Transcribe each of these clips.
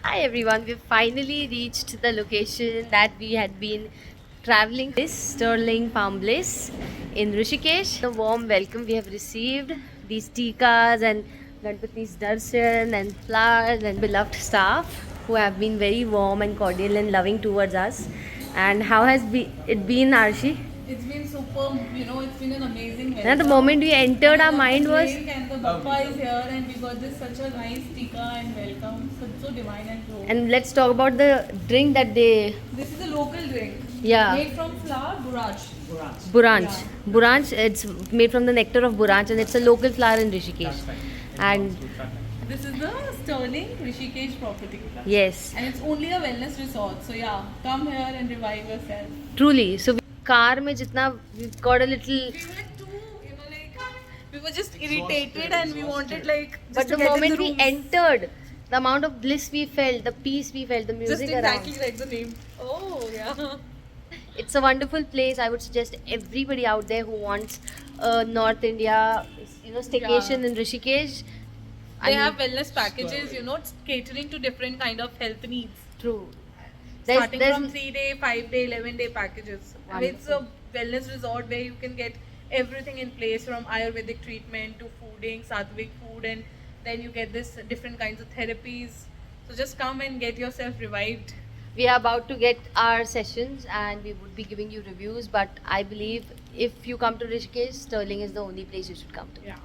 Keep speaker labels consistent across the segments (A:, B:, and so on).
A: Hi everyone, we've finally reached the location that we had been traveling this Sterling Palm Bliss in Rishikesh. A warm welcome we have received, these tikas and Ganpati's darshan and flowers and beloved staff who have been very warm and cordial and loving towards us. And how has it been, Arshi?
B: It's been superb, it's been an amazing welcome.
A: And the moment we entered,
B: And I
A: our
B: got
A: mind
B: the
A: was,
B: drink and the Bappa is here and we got this such a nice tikka and welcome. So divine and pure.
A: and let's talk about the drink that they,
B: This is a local drink.
A: yeah,
B: Made from flour, buraj.
A: Buranch.
B: Yeah.
A: Buranch, it's made from the nectar of Buranch and it's a local flower in Rishikesh. And
B: This is the Sterling Rishikesh property.
A: yes,
B: And it's only a wellness resort. So yeah, come here and revive yourself.
A: truly. So car mein jitna we got a little,
B: We were too, we were just irritated and we wanted just
A: but
B: to
A: the
B: get in
A: moment
B: the
A: we
B: rooms.
A: entered, the amount of bliss we felt, the peace we felt, the
B: Just
A: music
B: exactly
A: around.
B: like the name. Oh yeah.
A: It's a wonderful place. I would suggest everybody out there who wants North India, staycation in Rishikesh.
B: They have wellness packages, catering to different kind of health needs.
A: True.
B: Starting from 3-day, 5-day, 11-day packages. And it's a
A: Wonderful.
B: wellness resort where you can get everything in place from Ayurvedic treatment to fooding, Sattvic food, and then you get this different kinds of therapies. So just come and get yourself revived.
A: We are about to get our sessions and we would be giving you reviews, but I believe if you come to Rishikesh, Sterling is the only place you should come to.
B: Yeah.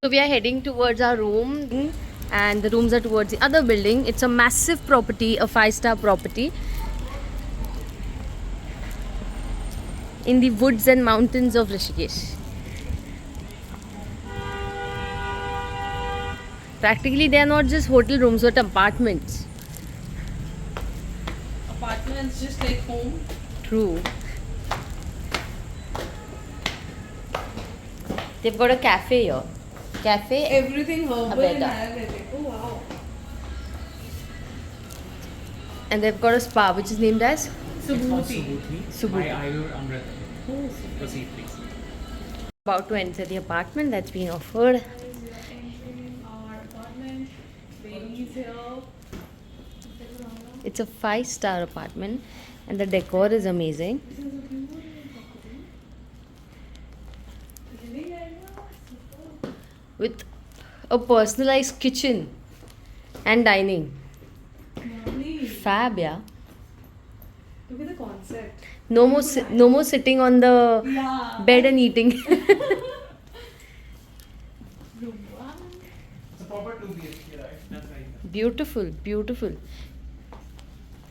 A: So we are heading towards our room and the rooms are towards the other building. It's a massive property, a 5-star property in the woods and mountains of Rishikesh. Practically they are not just hotel rooms but apartments.
B: Apartments just like home.
A: True. They've got a cafe here. Cafe.
B: Everything herbal and
A: Abeda.
B: Ayurvedic. Oh wow.
A: And they've got a spa which is named as
B: Subhuti.
A: Subhuti.
C: My Ayur Amrit. Proceed, please.
A: About to enter the apartment that's being offered.
B: Our apartment. Babies here.
A: It's a 5-star apartment and the decor is amazing. With a personalized kitchen and dining.
B: Lovely.
A: Fab, yeah.
B: Look at the concept.
A: No more sitting on the
B: Yeah.
A: bed and eating.
C: It's a proper 2 BHK, right? That's right.
A: Beautiful, beautiful.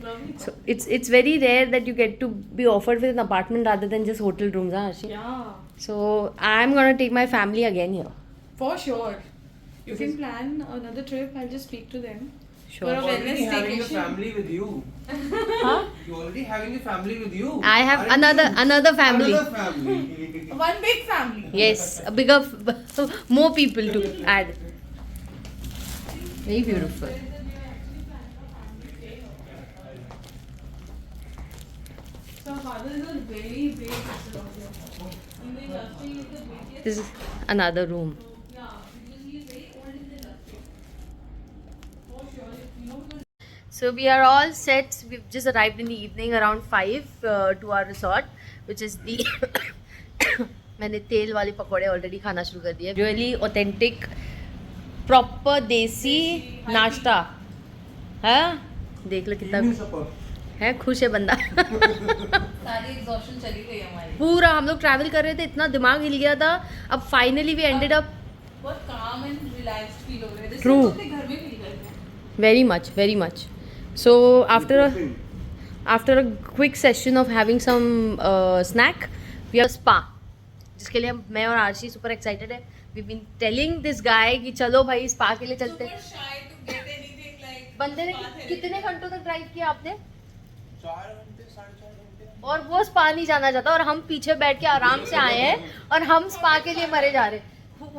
B: Lovely.
A: So it's very rare that you get to be offered with an apartment rather than just hotel rooms, huh, Arshi?
B: Yeah.
A: So I'm gonna take my family again here.
B: For sure. You
A: This
B: can
A: is-
B: plan another trip. I'll just speak to them.
A: Sure.
B: For a
D: You're already
B: wellness
D: having a
B: staycation.
D: family with you.
A: Huh?
D: You're already having a family with you.
A: I have
D: Aren't you?
A: another family.
D: Another family.
B: One big family.
A: Yes, a bigger, more people to add. Very beautiful.
B: So father is a very big restaurant. In the industry, he is the biggest.
A: This is another room.
B: Yeah, because he is very old in the industry. For sure, because
A: So we are all set. We've just arrived in the evening around 5 to our resort, which is the मैंने तेल वाले पकौड़े already खाना शुरू कर दिए. Really authentic, proper देसी नाश्ता. हाँ देख लो कितना
D: Evening supper.
A: है, खुश है बंदा.
B: सारी एग्जॉशन चली गई हमारी.
A: पूरा हम लोग ट्रैवल कर रहे थे, इतना दिमाग हिल गया था. अब फाइनली वी एंडेड अप
B: बहुत calm and relaxed feel हो रहा है.
A: True.
B: जैसे हम अपने घर में feel करते हैं.
A: very much, very much. So after a quick session of having some snack, we have spa. जिसके लिए मैं और आरशी सुपर एक्साइटेड है. We've been telling this guy कि चलो भाई स्पा के लिए चलते हैं.
B: Super shy to get anything like.
A: बंदे ने
B: spa therapy.
A: कितने घंटों तक ड्राइव किया आपने?
D: 4 घंटे 4.5 घंटे.
A: और वो स्पा नहीं जाना चाहता और हम पीछे बैठ के आराम से आए हैं और हम स्पा के लिए मरे जा रहे हैं.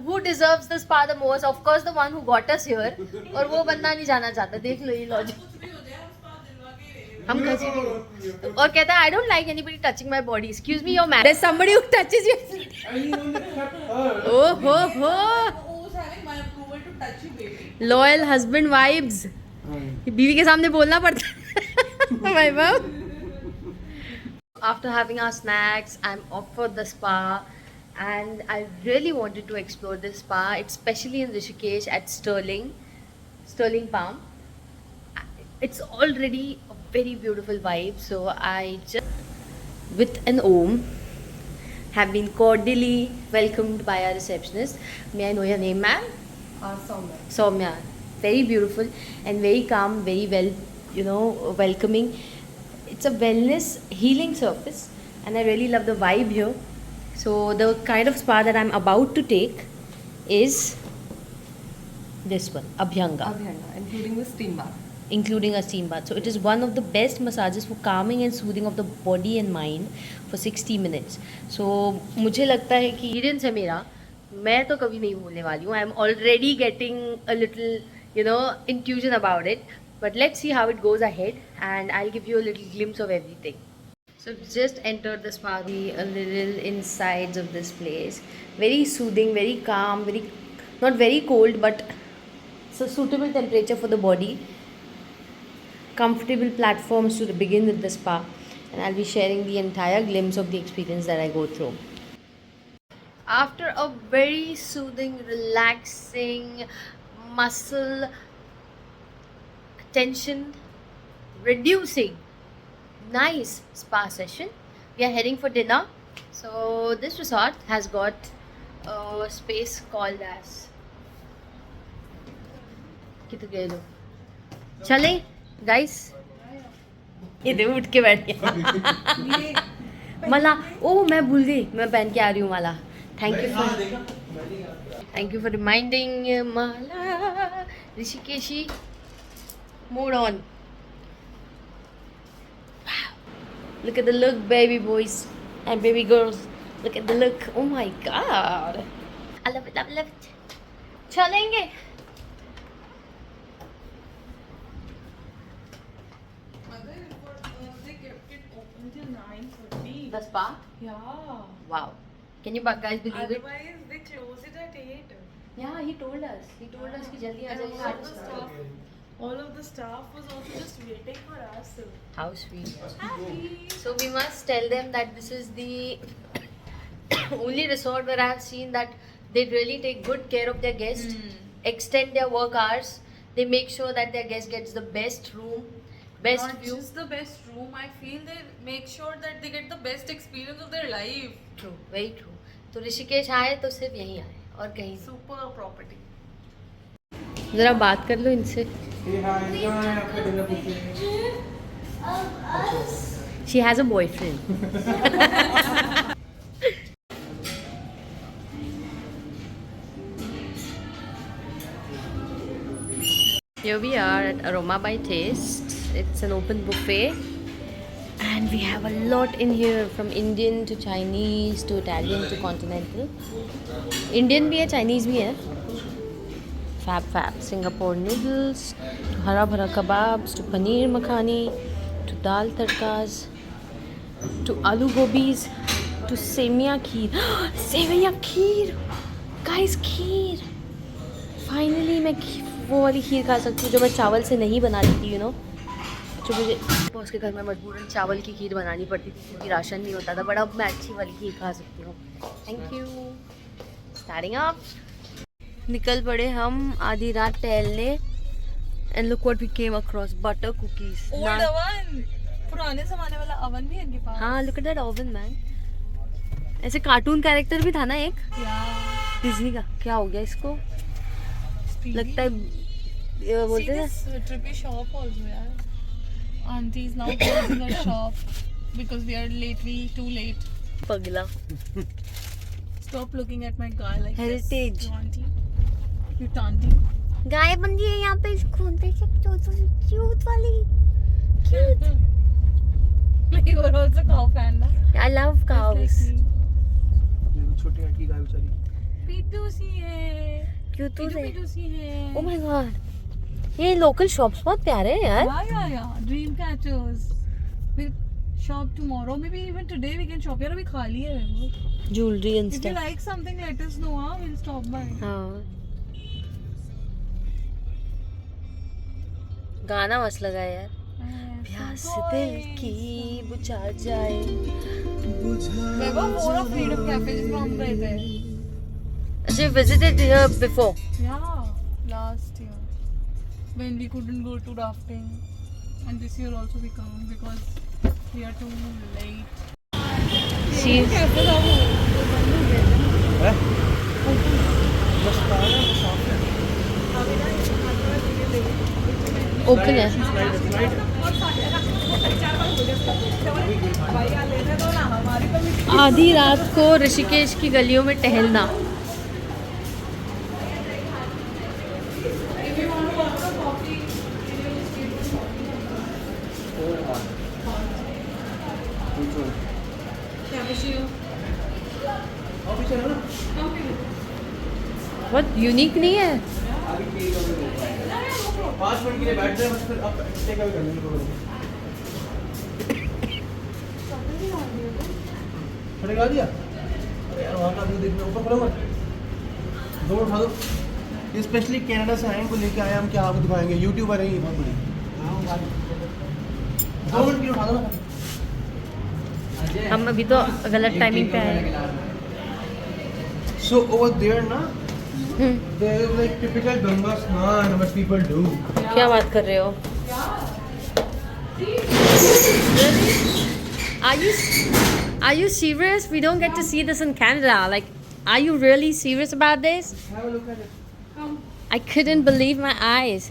A: Who deserves the spa the most? Of course the one who got us here. और वो बंदा नहीं जाना चाहता. देख लो ये लॉजिक.
B: कुछ भी हो जाए हम spa दिलवा के ही रहेंगे.
A: हम कैसे भी और कहता है I don't like anybody touching my body. Excuse me, your man. There is somebody who touches you.
D: And you won't accept her.
A: Oh ho ho.
B: Who's having my approval to touch you, baby?
A: Loyal husband vibes. ये बीवी के सामने बोलना पड़ता है वैभव. After having our snacks, I'm off for the spa, and I really wanted to explore this spa. It's especially in Rishikesh at Sterling Palm. It's already a very beautiful vibe, so I just, with an om, have been cordially welcomed by our receptionist. May I know your name, ma'am?
B: Soumya.
A: Soumya. Very beautiful and very calm, very well, welcoming. It's a wellness healing service, and I really love the vibe here. So the kind of spa that I'm about to take is this one, Abhyanga,
B: Including the steam bath.
A: including a steam bath. So it is one of the best massages for calming and soothing of the body and mind for 60 minutes. So मुझे लगता है कि experience है मेरा, मैं तो कभी नहीं भूलने वाली हूँ. I'm already getting a little, intuition about it. But let's see how it goes ahead, and I'll give you a little glimpse of everything. So just entered the spa, a little insides of this place. Very soothing, very calm, not very cold, but it's a suitable temperature for the body. Comfortable platforms to begin with the spa, and I'll be sharing the entire glimpse of the experience that I go through. After a very soothing, relaxing, muscle tension reducing, nice spa session, we are heading for dinner. So this resort has got a space called as किधर गए लोग? चले guys, इधर उठ के बैठ गया. माला, ओ मैं भूल गई, मैं पहन के आ रही हूँ माला. Thank you for reminding Mala. Rishikeshi, mood on. Wow. Look at the look, baby boys and baby girls. Look at the look. Oh my god. I love it, love it, love it. चलेंगे.
B: Mother, they kept it open till 9:30.
A: The spa?
B: Yeah.
A: Wow. Can you guys believe it?
B: Otherwise, they close it at 8.
A: Yeah, he told us. He told us कि जल्दी आ
B: And
A: जाइए.
B: all of the staff was also just waiting for us.
A: How sweet.
B: Happy.
A: So we must tell them that this is the only resort where I have seen that they really take good care of their guests, extend their work hours. They make sure that their guest gets the best room, best
B: Not
A: view.
B: just the best room, I feel they make sure that they get the best experience of their life.
A: True, very true. तो ऋषिकेश आए तो सिर्फ यहीं आए और कहीं नहीं.
B: Super property.
A: जरा बात कर लो इनसे. She has a boyfriend. Here we are at Aroma by Taste. It's an open buffet, and we have a lot in here, from Indian to Chinese to Italian to continental. Indian भी है, Chinese भी है. Fab. Singapore noodles, to hara bhara kebabs, to paneer makhani, to dal tadkas, to aloo gobis, to सेवइयाँ kheer. सेवइयाँ kheer, guys, kheer. Finally मैं वो वाली खीर खा सकती हूँ जो मैं चावल से नहीं बनाती थी, जो मुझे बॉस के घर में मजबूरन चावल की खीर बनानी पड़ती थी क्योंकि राशन नहीं होता था. बट अब मैं अच्छी वाली खीर खा सकती हूँ. Thank you. Starting up. निकल पड़े हम आधी रात टहलने. And look what we came across, butter cookies.
B: Old oven. पुराने जमाने वाला oven भी है इनके पास.
A: हाँ, look at that oven man. ऐसे कार्टून कैरेक्टर भी था ना एक डिज्नी का. क्या हो गया इसको? लगता है बोलते हैं
B: trippy shop also, yaar. Auntie is now closing her shop because we are too late.
A: पगला.
B: Stop looking at my guy like
A: Heritage.
B: this. You auntie. Cute auntie.
A: गाय बंदी है यहाँ पे. खून देख सकते हो तो क्यूट वाली. Cute.
B: You are also cow fan, na?
A: I love cows.
D: छोटी आंटी गाय बेचारी.
B: पीटू सी है.
A: क्यूट तो है.
B: पीटू सी है.
A: Oh my god. ये लोकल शॉप्स बहुत प्यारे हैं यार.
B: Yeah. Dream catchers. We'll shop tomorrow. Maybe even today we can shop. यार अभी खाली है वो.
A: Jewelry and
B: If you
A: stuff.
B: like something, let us know. We'll stop by.
A: हाँ. गाना मस्त लगा है यार। प्यास दिल की बुझा जाए।
B: पूरा फ्रीडम कैफे जिसमें हम गए थे।
A: अच्छा, visited here before?
B: Yeah, last year when we couldn't go to rafting, and this year also we can't because we are too late.
A: She
B: cafe था वो बंद हो गया था।
D: है बस आ रहा है शॉप पे
A: open है। आधी रात को ऋषिकेश की गलियों में टहलना। बहुत यूनिक नहीं है?
D: 5 मिनट के लिए बैठ जाए बस, फिर अब टेक अवे करने की प्रोग्राम लगा दिया। अरे यार वहाँ का व्यू देखना, ऊपर खोलो मत, दो उठा दो। ये स्पेशली कनाडा से आए, इनको लेके आए हम, क्या आपको दिखाएंगे। यूट्यूबर है ये बहुत बड़ी। 2 मिनट के लिए उठा दो ना।
A: हम अभी तो गलत टाइमिंग पे आए।
D: So over there ना, there is like typical Ganga Snan what people do.
A: क्या बात कर रहे हो? Are you serious? We don't get to see this in Canada. Like, are you really serious about this?
D: Have a look at it.
A: I couldn't believe my eyes.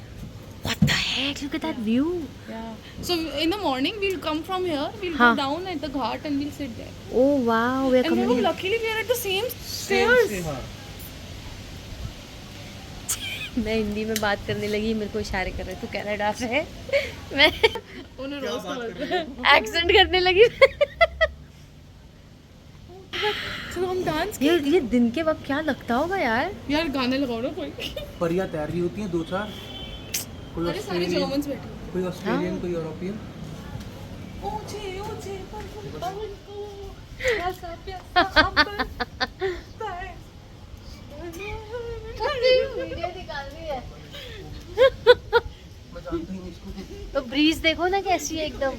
A: What the heck? Look at that view.
B: Yeah. So in the morning we'll come from here. We'll
A: हाँ.
B: go down at the ghat and we'll sit there.
A: Oh wow, we're
B: And
A: coming.
B: you know, luckily we are at the same stairs.
D: हाँ।
A: मैं हिंदी में बात करने लगी, मेरे को इशारे कर रहे तू कनाडा से है। मैं
B: उन्हें रोज करते हैं।
A: एक्सेंट करने लगी।
B: So हम डांस
A: ये दिन के वक्त क्या लगता होगा यार?
B: यार गाने लगाओ ना कोई।
D: परियां तैर रही होती हैं 2-4, कोई
B: अरे सारे
D: ऑस्ट्रेलियन,
B: जर्मन्स बैठे।
D: कोई ऑस्ट्रेलियन,
A: हाँ।
D: कोई यूरोपियन।
B: ऊंचे ऊंचे पवन को प्यासा प्यासा अंबर ताए।
A: वीडियो निकालनी है।
D: मैं जानता ही नहीं इसको।
A: तो ब्रीज देखो ना कैसी है एकदम।